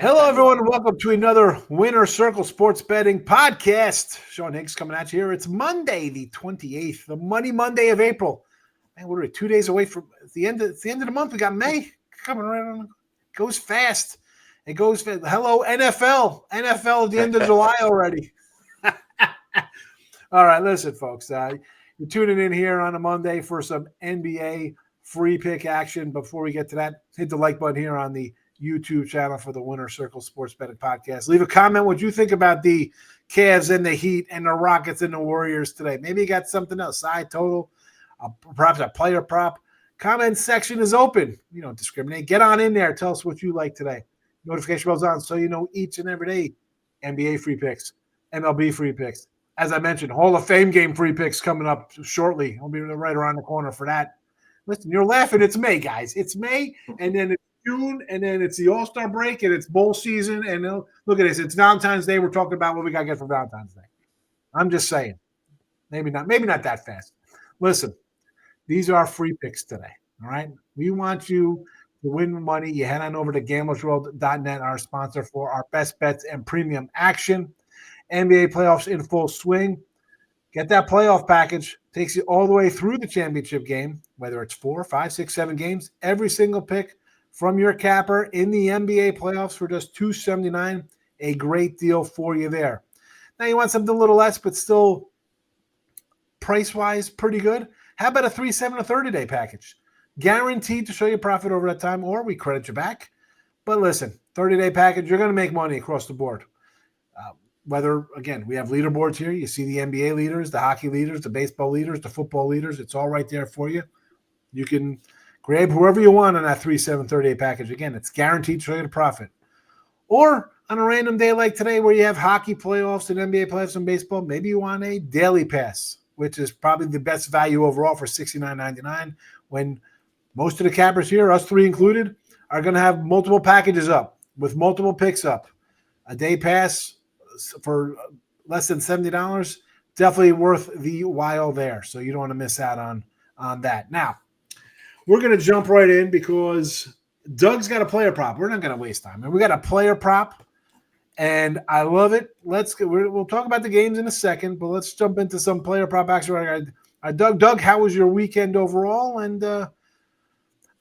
Hello, everyone, and welcome to another Winner Circle Sports Betting Podcast. Sean Higgs coming at you here. It's Monday, the 28th, the Money Monday of April. Man, what are we, 2 days away from the end of the month? We got May coming right on. It goes fast. It goes fast. Hello, NFL. NFL at the end of July already. All right, listen, folks. You're tuning in here on a Monday for some NBA free pick action. Before we get to that, hit the like button here on the YouTube channel for the Winner Circle Sports Betting Podcast. Leave a comment what you think about the Cavs and the Heat and the Rockets and the Warriors today. Maybe you got something else, side total, perhaps a player prop. Comment section is open. You don't discriminate. Get on in there. Tell us what you like today. Notification bells on so you know each and every day NBA free picks, MLB free picks. As I mentioned, Hall of Fame game free picks coming up shortly. I'll be right around the corner for that. Listen, you're laughing. It's May, guys. It's May, and then it's June, and then it's the All-Star break, and it's bowl season. And look at this. It's Valentine's Day. We're talking about what we got to get for Valentine's Day. I'm just saying. Maybe not that fast. Listen, these are our free picks today, all right? We want you to win money. You head on over to gamblersworld.net, our sponsor for our best bets and premium action. NBA playoffs in full swing. Get that playoff package. Takes you all the way through the championship game, whether it's 4, 5, 6, 7 games. Every single pick from your capper in the NBA playoffs for just $279. A great deal for you there. Now you want something a little less, but still price-wise pretty good. How about a 3-7, a 30-day package? Guaranteed to show you profit over that time, or we credit you back. But listen, 30-day package, you're going to make money across the board. Whether, again, we have leaderboards here. You see the NBA leaders, the hockey leaders, the baseball leaders, the football leaders. It's all right there for you. You can grab whoever you want on that 3-7, 30-day package. Again, it's guaranteed to show you the profit. Or on a random day like today where you have hockey playoffs and NBA playoffs and baseball, maybe you want a daily pass, which is probably the best value overall for $69.99 when most of the cappers here, us three included, are going to have multiple packages up with multiple picks up. A day pass for less than $70, definitely worth the while there. So you don't want to miss out on that. Now, we're going to jump right in because Doug's got a player prop. We're not going to waste time. We got a player prop, and I love it. We'll talk about the games in a second, but let's jump into some player prop action. Doug, how was your weekend overall? And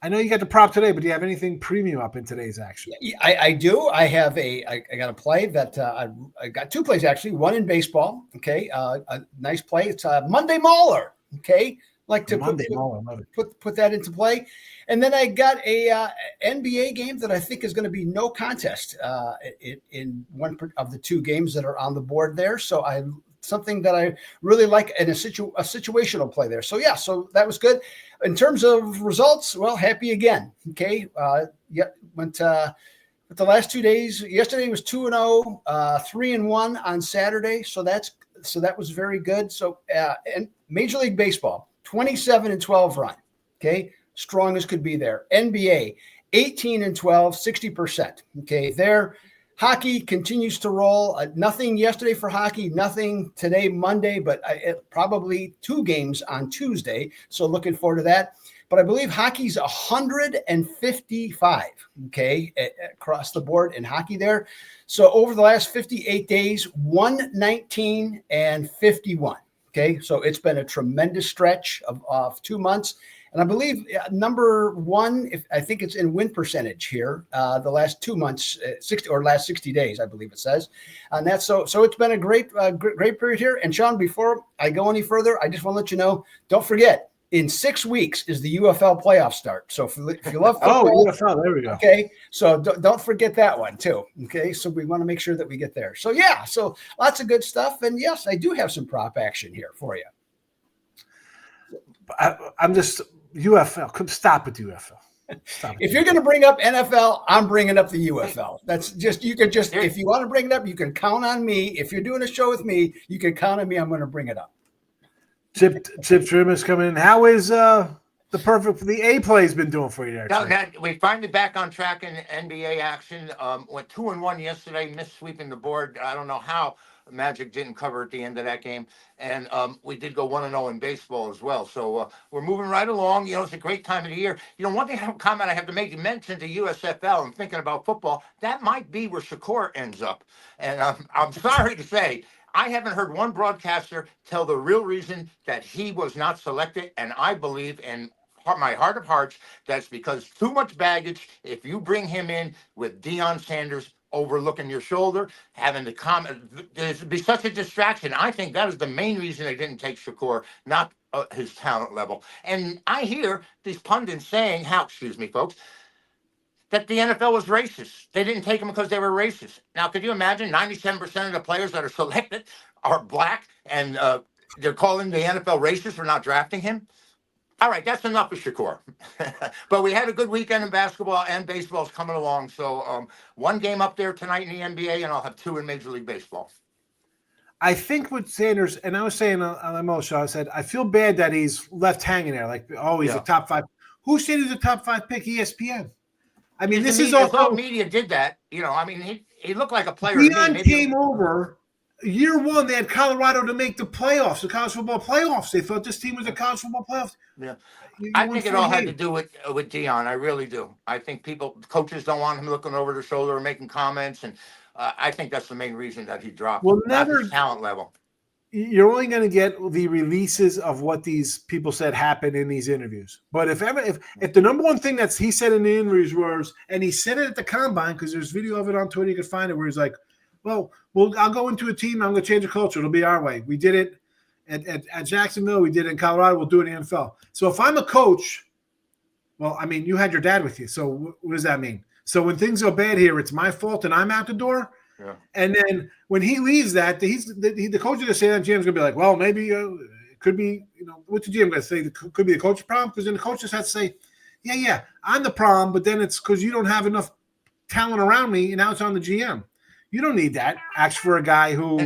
I know you got the prop today, but do you have anything premium up in today's action? I do. I have I got a play that I got 2 plays actually. One in baseball. Okay, a nice play. It's Monday Mauler. Okay, like to put that into play, and then I got a NBA game that I think is going to be no contest in one of the 2 games that are on the board there. So something that I really like in a situational play there. So yeah, so that was good. In terms of results, well, happy again. Okay. Went with the last 2 days. Yesterday was 2-0, 3-1 on Saturday. So that was very good. So and Major League Baseball, 27-12 run. Okay. Strong as could be there. NBA, 18-12, 60%. Okay. There. Hockey continues to roll. Nothing yesterday for hockey, nothing today, Monday, but probably 2 games on Tuesday. So looking forward to that. But I believe hockey's 155, okay, across the board in hockey there. So over the last 58 days, 119 and 51, okay. So it's been a tremendous stretch of 2 months. And I believe number 1, I think it's in win percentage here, the last 2 months, last 60 days, I believe it says. And that's so it's been a great period here. And Sean, before I go any further, I just want to let you know, don't forget, in 6 weeks is the UFL playoff start. So if you love football, UFL, there we go. Okay, so don't forget that one too. Okay, so we want to make sure that we get there. So yeah, so lots of good stuff. And yes, I do have some prop action here for you. I'm just UFL. Come stop with UFL. If you're going to bring up NFL, I'm bringing up the UFL. That's just if you want to bring it up, you can count on me. If you're doing a show with me, you can count on me. I'm going to bring it up. Chip Chirimbes coming in. How is the A play's been doing for you there? No, we finally back on track in NBA action. Went 2-1 yesterday, missed sweeping the board. I don't know how. Magic didn't cover at the end of that game. And we did go 1-0 in baseball as well. So we're moving right along. It's a great time of the year. One comment I have to make, you mentioned the USFL and thinking about football. That might be where Shakur ends up. And I'm sorry to say, I haven't heard one broadcaster tell the real reason that he was not selected. And I believe in my heart of hearts, that's because too much baggage. If you bring him in with Deion Sanders overlooking your shoulder, having the comment, there's be such a distraction. I think that is the main reason they didn't take Shakur, not his talent level. And I hear these pundits saying, excuse me, folks, that the NFL was racist. They didn't take him because they were racist. Now, could you imagine 97% of the players that are selected are black, and they're calling the NFL racist for not drafting him? All right, that's enough of Shakur. But we had a good weekend in basketball, and baseball's coming along. So one game up there tonight in the NBA, and I'll have 2 in Major League Baseball. I think with Sanders, and I was saying on the most show, I said, I feel bad that he's left hanging there. Like, he's a top 5. Who said he's a top 5 pick? ESPN. I mean, this is also. All media did that. He looked like a player. Deion came over. Year 1, they had Colorado to make the playoffs, the college football playoffs. They thought this team was a college football playoffs. Yeah, I think it all had to do with Deion. I really do. I think coaches don't want him looking over their shoulder or making comments, and I think that's the main reason that he dropped. Well, not his talent level. You're only going to get the releases of what these people said happened in these interviews. But if the number one thing that he said in the interviews was, and he said it at the combine, because there's video of it on Twitter, you can find it, where he's like, well, I'll go into a team. I'm going to change the culture. It'll be our way. We did it at Jacksonville. We did it in Colorado. We'll do it in the NFL. So if I'm a coach, well, I mean, you had your dad with you. So what does that mean? So when things go bad here, it's my fault and I'm out the door. Yeah. And then when he leaves that, the coach is going to say that, GM's going to be like, well, maybe it could be, what's the GM going to say? It could be the coach's problem, because then the coach just has to say, yeah, I'm the problem, but then it's because you don't have enough talent around me, and now it's on the GM. You don't need that. Ask for a guy who.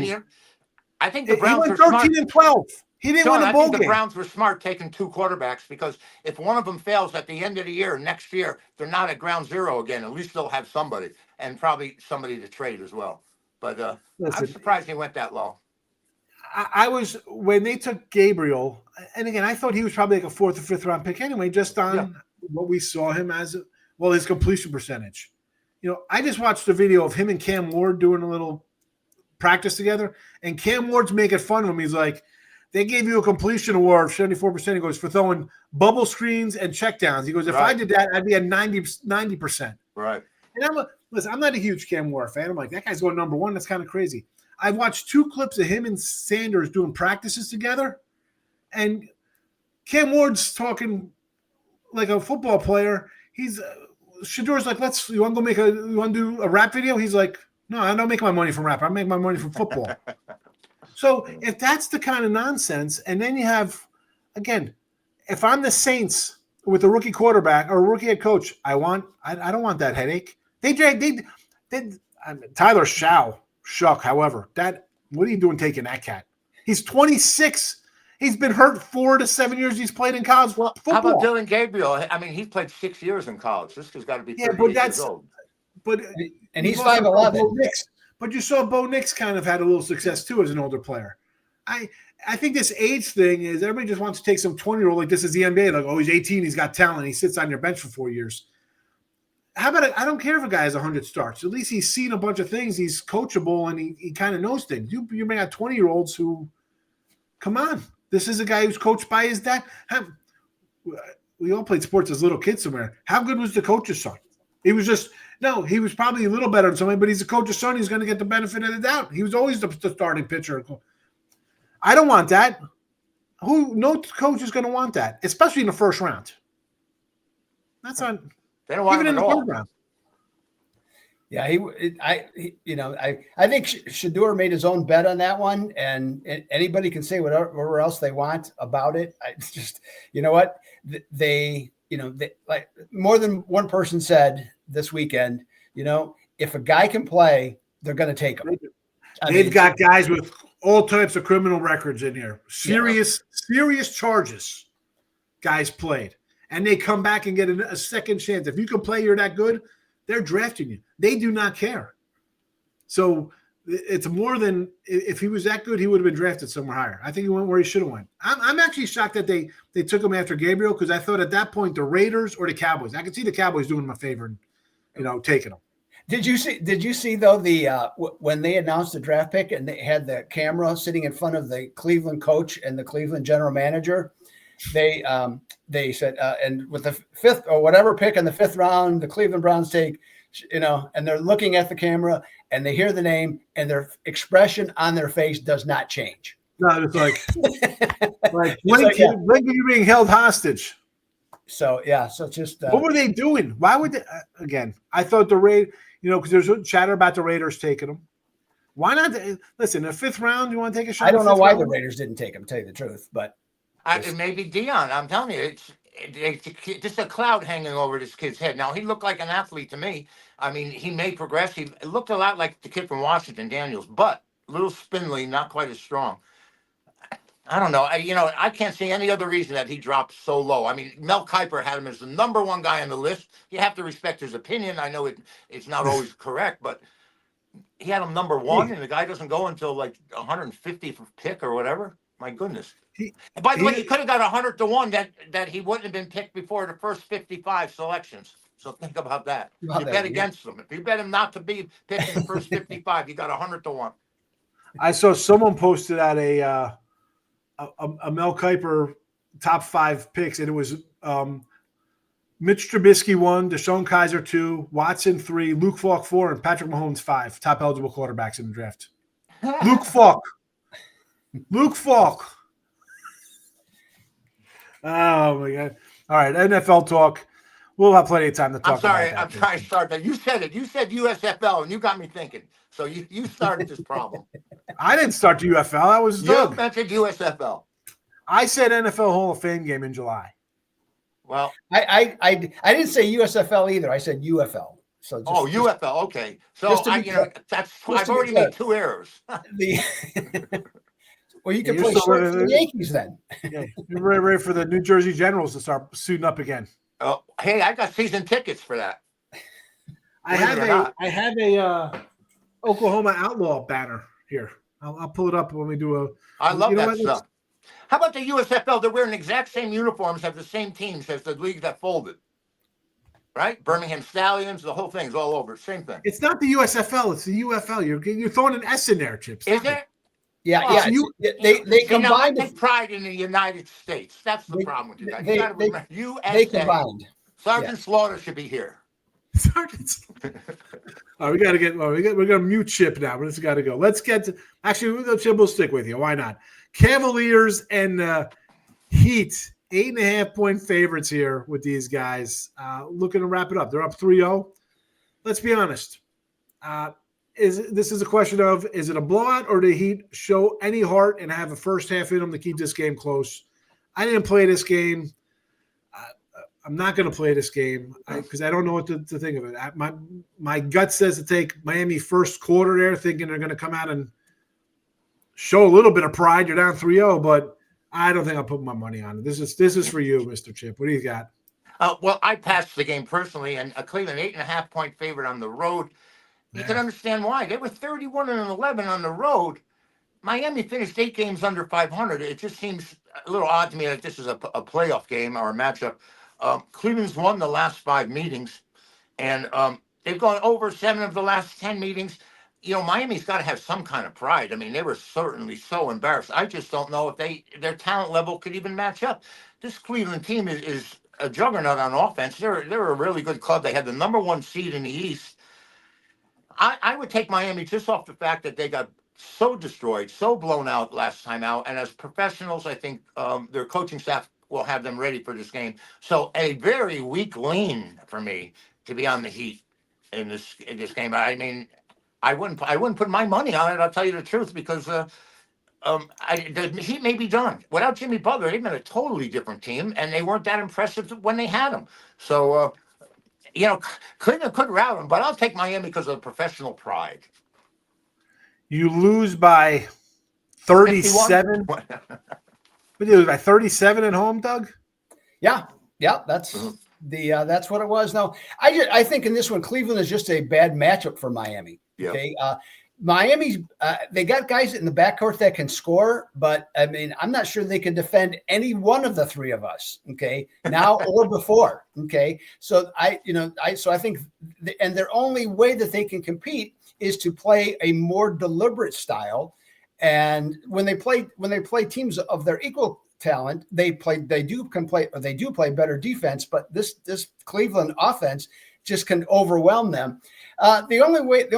I think the Browns went 13 and 12. He didn't win a bowl game. The Browns were smart taking 2 quarterbacks, because if one of them fails at the end of the year, next year, they're not at ground zero again. At least they'll have somebody, and probably somebody to trade as well. But I'm surprised he went that low. I was, when they took Gabriel, and again, I thought he was probably like a 4th or 5th round pick anyway, just on what we saw him as, his completion percentage. I just watched a video of him and Cam Ward doing a little practice together, and Cam Ward's making fun of him. He's like, they gave you a completion award of 74%. He goes, for throwing bubble screens and checkdowns. He goes, if I did that, I'd be at 90%. Right. And I'm not a huge Cam Ward fan. I'm like, that guy's going number 1. That's kind of crazy. I've watched 2 clips of him and Sanders doing practices together, and Cam Ward's talking like a football player. He's Shedeur's like, you want to do a rap video? He's like, no, I don't make my money from rap. I make my money from football. So if that's the kind of nonsense, and then you have, again, if I'm the Saints with a rookie quarterback or a rookie head coach, I don't want that headache. Tyler Shuck, however, what are you doing taking that cat? He's 26. He's been hurt 4 to 7 years he's played in college football. How about Dylan Gabriel? I mean, he's played 6 years in college. This guy's got to be 38 years old. And he's 5'11". But you saw Bo Nix kind of had a little success too as an older player. I think this age thing is, everybody just wants to take some 20-year-old like this is the NBA. Like, he's 18, he's got talent, he sits on your bench for 4 years. How about I don't care if a guy has 100 starts. At least he's seen a bunch of things. He's coachable, and he kind of knows things. You bring out 20-year-olds who, come on. This is a guy who's coached by his dad. We all played sports as little kids somewhere. How good was the coach's son? He was probably a little better than somebody, but he's a coach's son. He's going to get the benefit of the doubt. He was always the starting pitcher. I don't want that. No coach is going to want that, especially in the first round. That's not. They don't want even him in at the all. third round. Yeah, I think Shedeur made his own bet on that one, and anybody can say whatever else they want about it. I just, you know what, they like more than one person said this weekend, if a guy can play, they're going to take him. They've got guys with all types of criminal records in here, serious charges. Guys played, and they come back and get a second chance. If you can play, you're that good. They're drafting you. They do not care. So it's more than if he was that good, he would have been drafted somewhere higher. I think he went where he should have went. I'm actually shocked that they took him after Gabriel because I thought at that point the Raiders or the Cowboys. I could see the Cowboys doing him a favor and taking him. Did you see though the when they announced the draft pick and they had the camera sitting in front of the Cleveland coach and the Cleveland general manager? They said and with the fifth or whatever pick in the 5th round, the Cleveland Browns take, and they're looking at the camera and they hear the name and their expression on their face does not change. No, it's like when are you being held hostage? So so just what were they doing? Why would they? Again, I thought the Raiders, because there's chatter about the Raiders taking them. Why not? Listen, in the 5th round, you want to take a shot? I don't know why the Raiders didn't take him. To tell you the truth, but it may be Dion. I'm telling you, it's just a cloud hanging over this kid's head. Now he looked like an athlete to me. I mean, he may progress. He looked a lot like the kid from Washington, Daniels, but a little spindly, not quite as strong. I don't know. I can't see any other reason that he dropped so low. I mean, Mel Kiper had him as the number 1 guy on the list. You have to respect his opinion. I know it's not always correct, but he had him number 1, and the guy doesn't go until like 150th pick or whatever. My goodness. By the way, he could have got 100 to 1 that he wouldn't have been picked before the first 55 selections. So think about that. You bet against him. If you bet him not to be picked in the first 55, you got 100 to 1. I saw someone posted at a Mel Kiper top 5 picks, and it was Mitch Trubisky 1, Deshaun Kaiser 2, Watson 3, Luke Falk 4, and Patrick Mahomes 5 top eligible quarterbacks in the draft. Luke Falk. Oh my God! All right, NFL talk. We'll have plenty of time to talk. I'm trying to start that. You said it. You said USFL, and you got me thinking. So you started this problem. I didn't start the UFL. I was Doug. You mentioned USFL. I said NFL Hall of Fame game in July. Well, I didn't say USFL either. I said UFL. So UFL. Okay. So I've already made 2 errors. Well, you can play short for the Yankees then. Yeah, you're ready for the New Jersey Generals to start suiting up again. Oh, hey, I got season tickets for that. I have a Oklahoma Outlaw banner here. I'll pull it up when we do a. I love that stuff. How about the USFL? They're wearing the exact same uniforms, have the same teams as the league that folded. Right? Birmingham Stallions, the whole thing's all over. Same thing. It's not the USFL. It's the UFL. You're throwing an S in there, Chips. Is there? Yeah. They combined. Take pride in the United States. That's the problem with you guys. You got to remember, USA. They combined. Sergeant Slaughter should be here. Sergeant. All right, we got to get. We're going to mute Chip now, but it's got to go. Let's get to. Actually, Chip will stick with you. Why not? Cavaliers and Heat, 8.5-point favorites here with these guys. Looking to wrap it up. They're up 3-0. Let's be honest. This is a question of, is it a blowout or did the Heat show any heart and have a first half in them to keep this game close? I didn't play this game. I'm not going to play this game because I don't know what to think of it. My gut says to take Miami first quarter there, thinking they're going to come out and show a little bit of pride. You're down 3-0, but I don't think I'll put my money on it. This is for you, Mr. Chip. What do you got? Well, I passed the game personally, and Cleveland 8.5-point favorite on the road. You can understand why. They were 31-11 on the road. Miami finished 8 games under 500. It just seems a little odd to me that this is a playoff game or a matchup. Cleveland's won the last 5 meetings, and they've gone over 7 of the last 10 meetings. Miami's got to have some kind of pride. I mean, they were certainly so embarrassed. I just don't know if their talent level could even match up. This Cleveland team is a juggernaut on offense. They're a really good club. They had the number 1 seed in the East. I would take Miami just off the fact that they got so destroyed, so blown out last time out. And as professionals, I think their coaching staff will have them ready for this game. So a very weak lean for me to be on the Heat in this game. I mean, I wouldn't put my money on it. I'll tell you the truth, because the Heat may be done without Jimmy Butler. They've been a totally different team, and they weren't that impressive when they had him. So. Cleveland could rout them, but I'll take Miami because of professional pride. You lose by 37. But you lose by 37 at home, Doug? Yeah. That's that's what it was. Now, I think in this one, Cleveland is just a bad matchup for Miami. Yeah. Okay. Miami's they got guys in the backcourt that can score, but I mean, I'm not sure they can defend any one of the three of us. Okay, now or before. Okay, so I think, and their only way that they can compete is to play a more deliberate style. And when they play teams of their equal talent, they do play better defense. But this Cleveland offense just can overwhelm them. The only way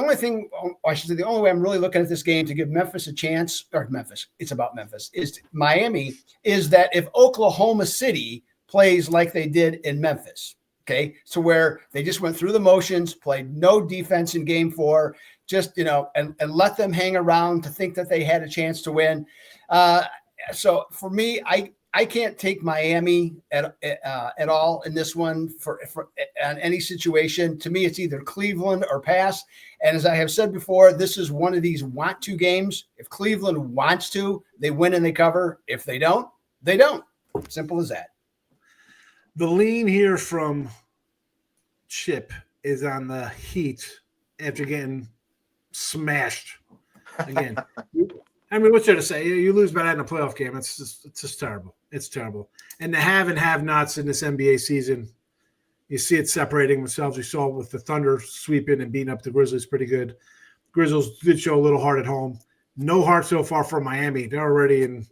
I'm really looking at this game to give Memphis a chance, or Memphis, it's about Memphis, is Miami, is that if Oklahoma City plays like they did in Memphis, okay, so where they just went through the motions, played no defense in game 4, just, and let them hang around to think that they had a chance to win. So for me, I can't take Miami at all in this one for any situation. To me, it's either Cleveland or pass. And as I have said before, this is one of these want to games. If Cleveland wants to, they win and they cover. If they don't, they don't. Simple as that. The lean here from Chip is on the Heat after getting smashed again. I mean, what's there to say? You lose by that in a playoff game. It's just terrible. It's terrible. And the have and have-nots in this NBA season, you see it separating themselves. We saw with the Thunder sweeping and beating up the Grizzlies pretty good. Grizzlies did show a little heart at home. No heart so far from Miami. They're already in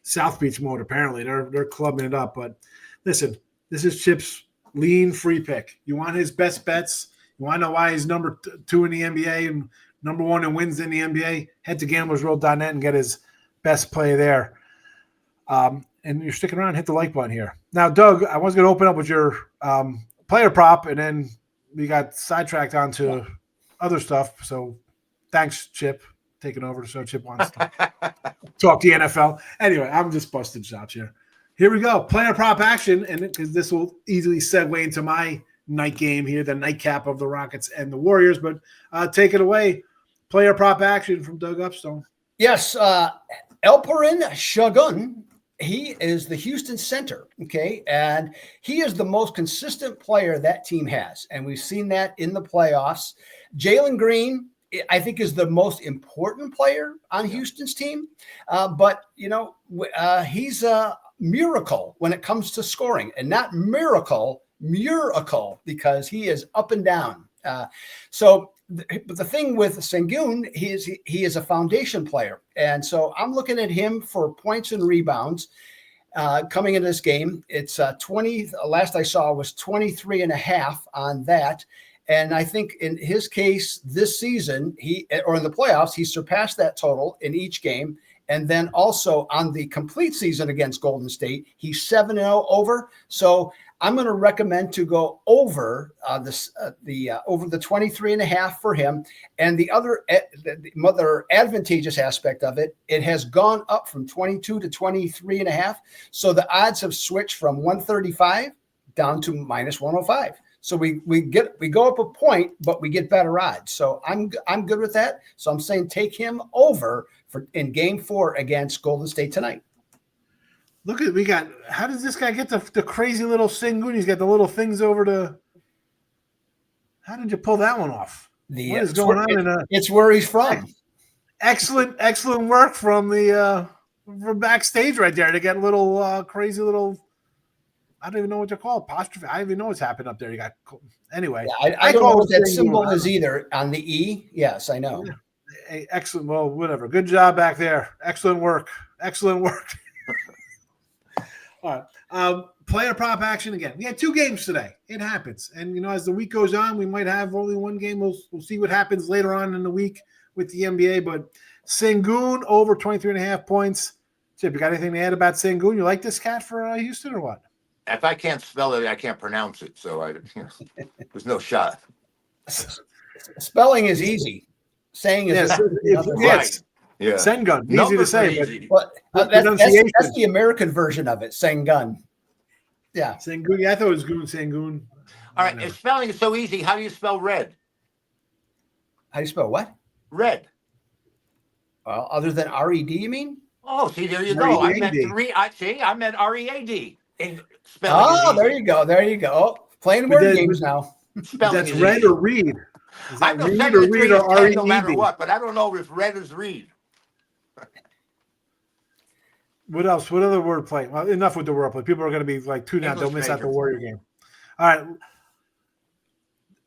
South Beach mode, apparently. They're clubbing it up. But listen, this is Chip's lean free pick. You want his best bets? You want to know why he's number 2 in the NBA and number 1 in wins in the NBA? Head to gamblersworld.net and get his best play there. And you're sticking around, hit the like button here. Now, Doug, I was going to open up with your player prop, and then we got sidetracked onto other stuff. So thanks, Chip, taking over. So Chip wants to talk the NFL. Anyway, I'm just busting shots here. Here we go. Player prop action, and because this will easily segue into my night game here, the nightcap of the Rockets and the Warriors. But take it away. Player prop action from Doug Upstone. Yes, Alperen Şengün. He is the Houston center, okay? And he is the most consistent player that team has. And we've seen that in the playoffs. Jalen Green, I think, is the most important player on Houston's team. But he's a miracle when it comes to scoring. And not miracle, because he is up and down. But the thing with Şengün, he is a foundation player. And so I'm looking at him for points and rebounds coming into this game. It's 20. Last I saw was 23.5 on that. And I think in his case this season, in the playoffs, he surpassed that total in each game. And then also on the complete season against Golden State, he's 7-0 over. So I'm going to recommend to go over over the 23.5 for him. And the other advantageous aspect of it, it has gone up from 22 to 23.5. So the odds have switched from 135 down to minus 105. So we go up a point, but we get better odds. So I'm good with that. So I'm saying take him over in game 4 against Golden State tonight. Look at how does this guy get the crazy little Şengün? He's got the little things over to. How did you pull that one off? What is going on? It's where he's from. Excellent work from from backstage right there to get a little crazy little. I don't even know what to call it. Apostrophe. I don't even know what's happened up there. You got anyway. Yeah, I don't know what that symbol is either on the E. Yes, I know. Yeah. Excellent. Well, whatever. Good job back there. Excellent work. All right. Player prop action again. We had 2 games today. It happens. And, as the week goes on, we might have only 1 game. We'll see what happens later on in the week with the NBA. But Şengün over 23.5 points. Chip, you got anything to add about Şengün? You like this cat for Houston or what? If I can't spell it, I can't pronounce it. So there's no shot. Spelling is easy. Saying is right. Yeah. Şengün, easy to say. But that's the American version of it, Şengün. Yeah. Şengün. Yeah, I thought it was Şengün. All right. If spelling is so easy, how do you spell red? How do you spell what? Red. Well, other than R-E-D, you mean? Oh, see, there you go. I meant R-E-A-D. There you go. Playing word games now. That's red or read. Is I that know read 7 or to 3 read is or 10 no REED? matter what, but I don't know if red is read. What else? What other wordplay? Well, enough with the wordplay. People are going to be like tuned out. They'll miss out the Warrior game. All right.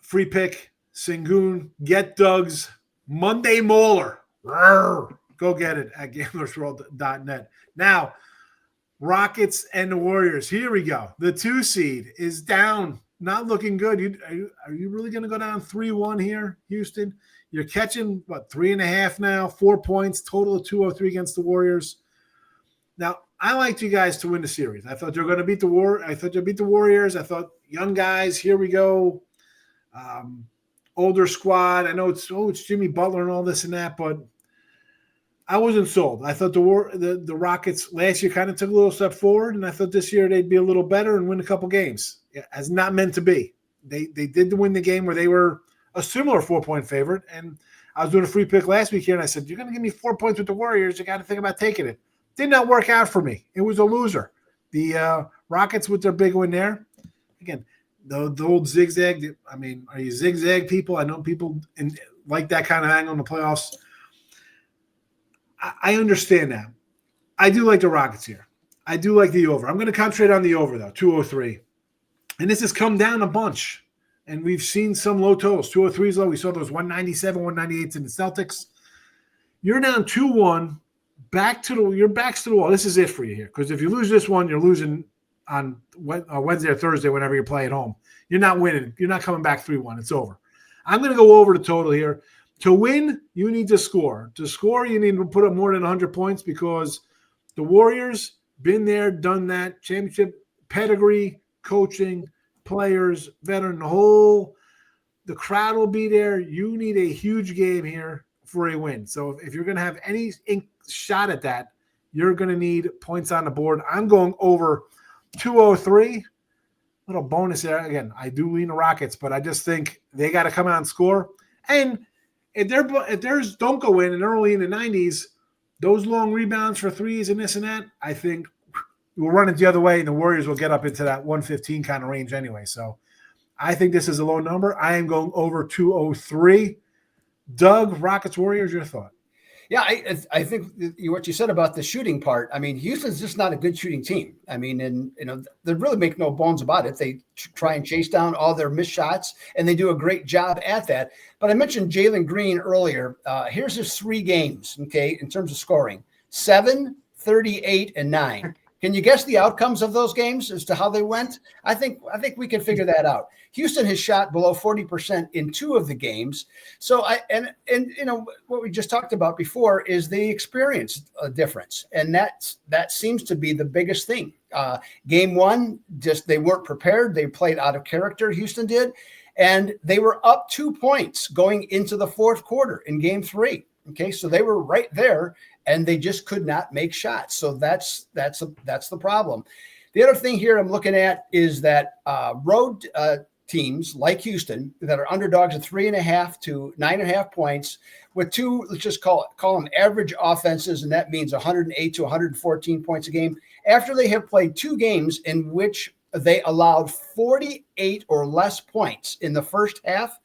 Free pick, Sengun, get Doug's Monday Mauler. Go get it at gamblersworld.net. Now, Rockets and the Warriors. Here we go. The 2 seed is down. Not looking good. Are you really going to go down 3-1 here, Houston? You're catching, 3.5 now, 4 points, total of 203 against the Warriors. Now, I liked you guys to win the series. I thought you were going to beat the Warriors. I thought, young guys, here we go. Older squad. I know it's Jimmy Butler and all this and that, but I wasn't sold. I thought the Rockets last year kind of took a little step forward, and I thought this year they'd be a little better and win a couple games. As not meant to be. They did win the game where they were a similar 4-point favorite, and I was doing a free pick last week here, and I said, you're going to give me 4 points with the Warriors. You got to think about taking it. Did not work out for me. It was a loser. The Rockets with their big win there. Again, the old zigzag. I mean, are you zigzag people? I know people like that kind of angle in the playoffs. I understand that. I do like the Rockets here. I do like the over. I'm going to concentrate on the over, though, 203. And this has come down a bunch. And we've seen some low totals. 203 is low. We saw those 197, 198s in the Celtics. You're down 2-1. Your back's to the wall. This is it for you here. Because if you lose this one, you're losing on Wednesday or Thursday whenever you play at home. You're not winning. You're not coming back 3-1. It's over. I'm going to go over the total here. To win, you need to score. To score, you need to put up more than 100 points because the Warriors, been there, done that, championship pedigree, coaching, players, veteran, the crowd will be there. You need a huge game here for a win. So if you're going to have any shot at that, you're going to need points on the board. I'm going over 203. Little bonus there. Again, I do lean the Rockets, but I just think they got to come out and score. And if theirs don't go in and early in the 90s, those long rebounds for threes and this and that, I think we'll run it the other way, and the Warriors will get up into that 115 kind of range anyway. So I think this is a low number. I am going over 203. Doug, Rockets, Warriors, your thought? Yeah, I think what you said about the shooting part. I mean, Houston's just not a good shooting team. I mean, and they really make no bones about it. They try and chase down all their missed shots, and they do a great job at that. But I mentioned Jalen Green earlier. Here's his 3 games, okay, in terms of scoring: 7, 38, and 9. Can you guess the outcomes of those games as to how they went? I think we can figure that out. Houston has shot below 40% in 2 of the games. So what we just talked about before is they experienced a difference, and that seems to be the biggest thing. Game 1, just they weren't prepared. They played out of character. Houston did, and they were up 2 points going into the fourth quarter in Game 3. Okay, so they were right there, and they just could not make shots. So that's the problem. The other thing here I'm looking at is that road teams like Houston that are underdogs of 3.5 to 9.5 points with 2, let's just call them average offenses, and that means 108 to 114 points a game. After they have played 2 games in which they allowed 48 or less points in the first half,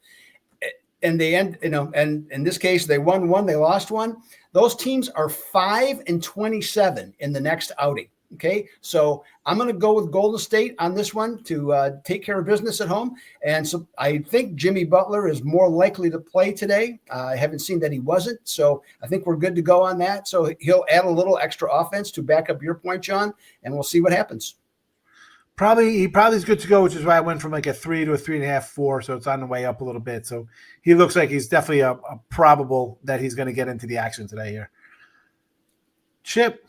and they end, and in this case, they won 1, they lost 1. Those teams are 5-27 in the next outing. Okay, so I'm going to go with Golden State on this one to take care of business at home. And so I think Jimmy Butler is more likely to play today. I haven't seen that he wasn't. So I think we're good to go on that. So he'll add a little extra offense to back up your point, John, and we'll see what happens. He probably is good to go, which is why I went from like a 3 to a 3.5, 4. So it's on the way up a little bit. So he looks like he's definitely a probable that he's going to get into the action today here. Chip,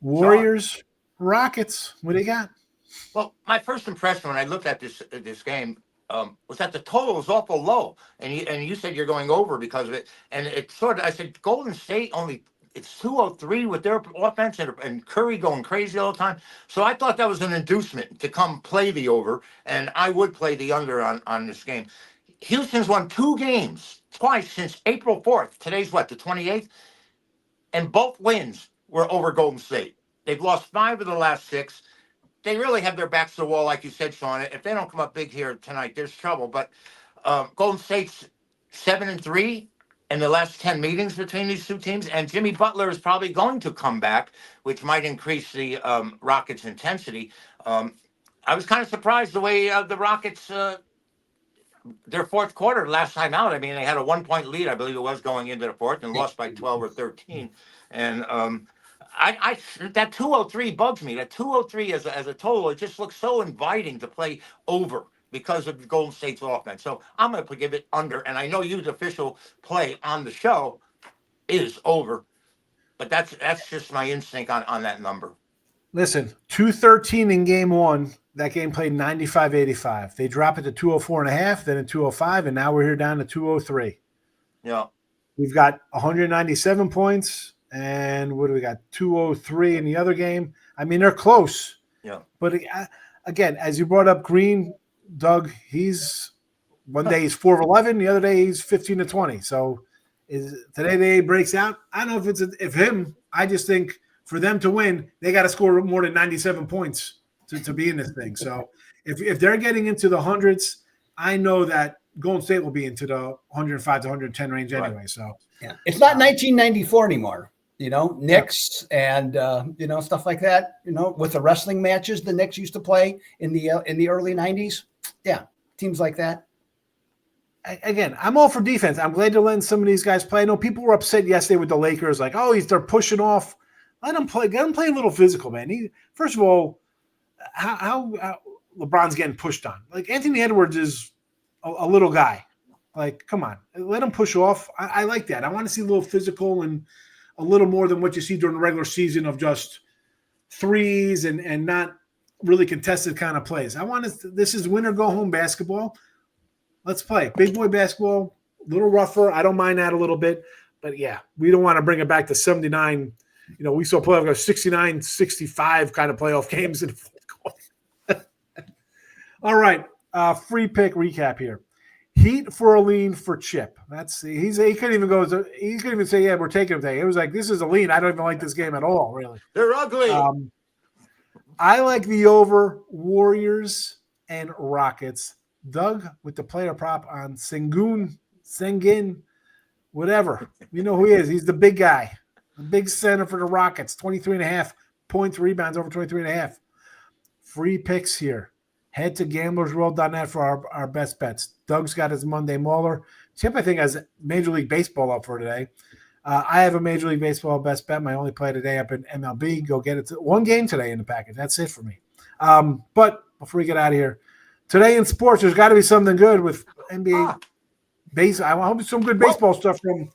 Warriors, Rockets, what do you got? Well, my first impression when I looked at this game was that the total was awful low, and you said you're going over because of it, and it sort of, I said Golden State only, it's 203 with their offense and Curry going crazy all the time. So I thought that was an inducement to come play the over, and I would play the under on this game. Houston's won 2 games twice since April 4th. Today's what, the 28th? And both wins were over Golden State. They've lost 5 of the last 6. They really have their backs to the wall, like you said, Sean. If they don't come up big here tonight, there's trouble. But Golden State's 7-3 in the last 10 meetings between these two teams, and Jimmy Butler is probably going to come back, which might increase the Rockets' intensity. I was kind of surprised the way the Rockets, their fourth quarter last time out. I mean, they had a 1-point lead, I believe it was, going into the fourth, and lost by 12 or 13. And I that 203 bugs me. That 203 as a total, it just looks so inviting to play over because of Golden State's offense. So I'm going to give it under. And I know the official play on the show is over, but that's just my instinct on that number. Listen, 213 in game one. That game played 95-85. They drop it to 204.5, then in 205, and now we're here down to 203. Yeah. We've got 197 points, and what do we got? 203 in the other game. I mean, they're close. Yeah. But again, as you brought up Green, Doug, he's one day he's 4 of 11, the other day he's 15 of 20. So today the day breaks out. I don't know if him. I just think for them to win, they got to score more than 97 points to be in this thing. So if they're getting into the hundreds, I know that Golden State will be into the 105 to 110 range anyway. Right. So yeah, it's not 1994 anymore. Knicks and stuff like that. With the wrestling matches the Knicks used to play in the early 90s. Yeah, teams like that. Again, I'm all for defense. I'm glad to let some of these guys play. I know people were upset yesterday with the Lakers, like, they're pushing off. Let them play. Let them play a little physical, man. First of all, how LeBron's getting pushed on. Like, Anthony Edwards is a little guy. Like, come on, let him push off. I like that. I want to see a little physical and a little more than what you see during the regular season of just threes and not really contested kind of plays. This is win or go home basketball. Let's play big boy basketball. A little rougher. I don't mind that a little bit, but yeah, we don't want to bring it back to 79. We saw playoff go 69-65 kind of playoff games in the fourth quarter. All right, free pick recap here. Heat for a lean for Chip. He couldn't even go. He couldn't even say, "Yeah, we're taking him today." It was like, this is a lean. I don't even like this game at all. Really, they're ugly. I like the over Warriors and Rockets. Doug with the player prop on Sengun, whatever. You know who he is. He's the big guy. The big center for the Rockets, 23.5 points, rebounds over 23.5. Free picks here. Head to gamblersworld.net for our best bets. Doug's got his Monday Mauler. Chip, I think, has Major League Baseball up for today. I have a Major League Baseball best bet, my only play today up in MLB. Go get it. One game today in the package. That's it for me. But before we get out of here, today in sports, there's got to be something good with NBA base. I hope some good baseball stuff from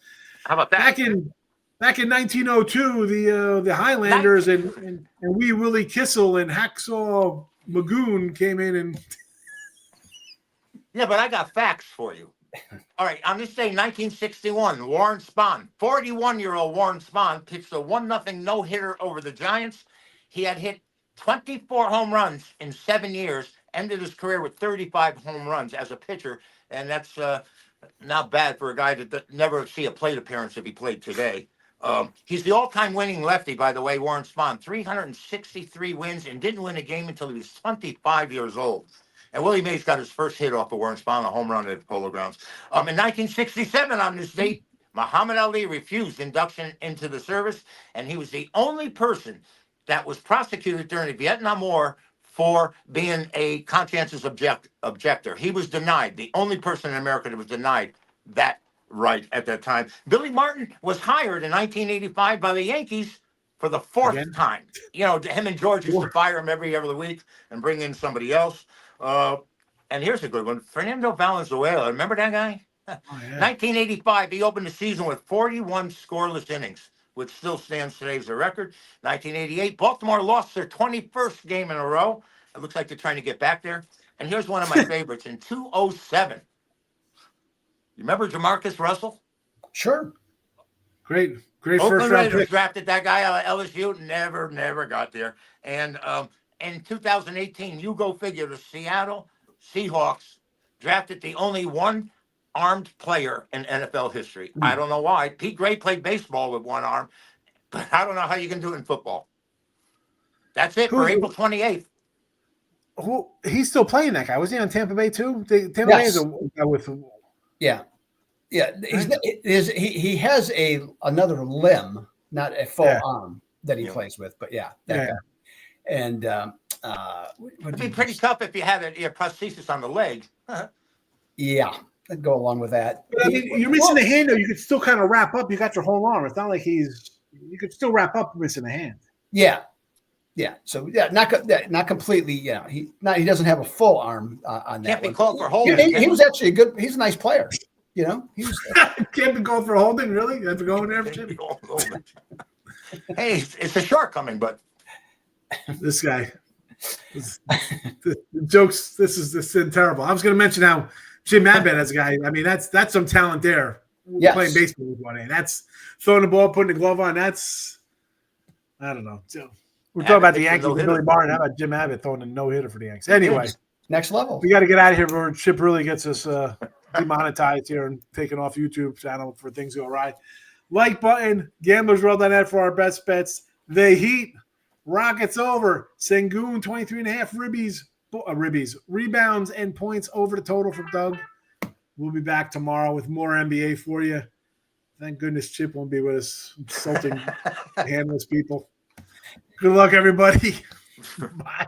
how about that? Back in 1902, the Highlanders and Wee Willie Kissel and Hacksaw Magoon came in and yeah, but I got facts for you. All right, on this day, 1961, Warren Spahn, 41-year-old Warren Spahn, pitched a 1-0 no-hitter over the Giants. He had hit 24 home runs in 7 years, ended his career with 35 home runs as a pitcher, and that's not bad for a guy that never see a plate appearance if he played today. He's the all-time winning lefty, by the way, Warren Spahn, 363 wins, and didn't win a game until he was 25 years old. And Willie Mays got his first hit off of Warren Spahn, a home run at the Polo Grounds. In 1967, on this date, Muhammad Ali refused induction into the service, and he was the only person that was prosecuted during the Vietnam War for being a conscientious objector. He was denied, the only person in America that was denied that right at that time. Billy Martin was hired in 1985 by the Yankees for the fourth time. Him and George used to fire him every other week and bring in somebody else. And here's a good one. Fernando Valenzuela. Remember that guy? Oh, yeah. 1985, he opened the season with 41 scoreless innings, which still stands today as a record. 1988, Baltimore lost their 21st game in a row. It looks like they're trying to get back there. And here's one of my favorites. In 2007, you remember Jamarcus Russell? Sure. Great Oakland first round Raiders pick. Drafted that guy out of LSU, never got there. And in 2018, you go figure, the Seattle Seahawks drafted the only one armed player in NFL history. I don't know why. Pete Gray played baseball with one arm, but I don't know how you can do it in football. That's it for April 28th. He's still playing, that guy. Was he on Tampa Bay too? Tampa Bay is a guy with. Yeah. Yeah, he has another limb, not a full arm that he plays with, but that guy. And it'd be pretty tough if you had a prosthesis on the leg. Yeah, I'd go along with that. But I mean, you're missing a hand, though. You could still kind of wrap up. You got your whole arm. It's not like you could still wrap up missing a hand. Yeah. So not completely. He doesn't have a full arm on that. Can't be called for holding. He was actually he's a nice player. He was. Can't be called for holding, really. You have to go in there. Hey, it's a shortcoming, but this guy. The jokes. This is terrible. I was going to mention how Jim Abbott as a guy. I mean, that's some talent there. Yes. Playing baseball with one hand. That's throwing the ball, putting the glove on. That's I don't know. We're talking about the Yankees and Billy Barton. How about Jim Abbott throwing a no-hitter for the Yankees? Anyway, next level. We got to get out of here before Chip really gets us demonetized here and taken off YouTube channel for things go awry. Like button, gamblersworld.net for our best bets. The Heat, Rockets over. Sengun, 23.5 rebounds and points over the total from Doug. We'll be back tomorrow with more NBA for you. Thank goodness Chip won't be with us insulting handless people. Good luck, everybody. Bye.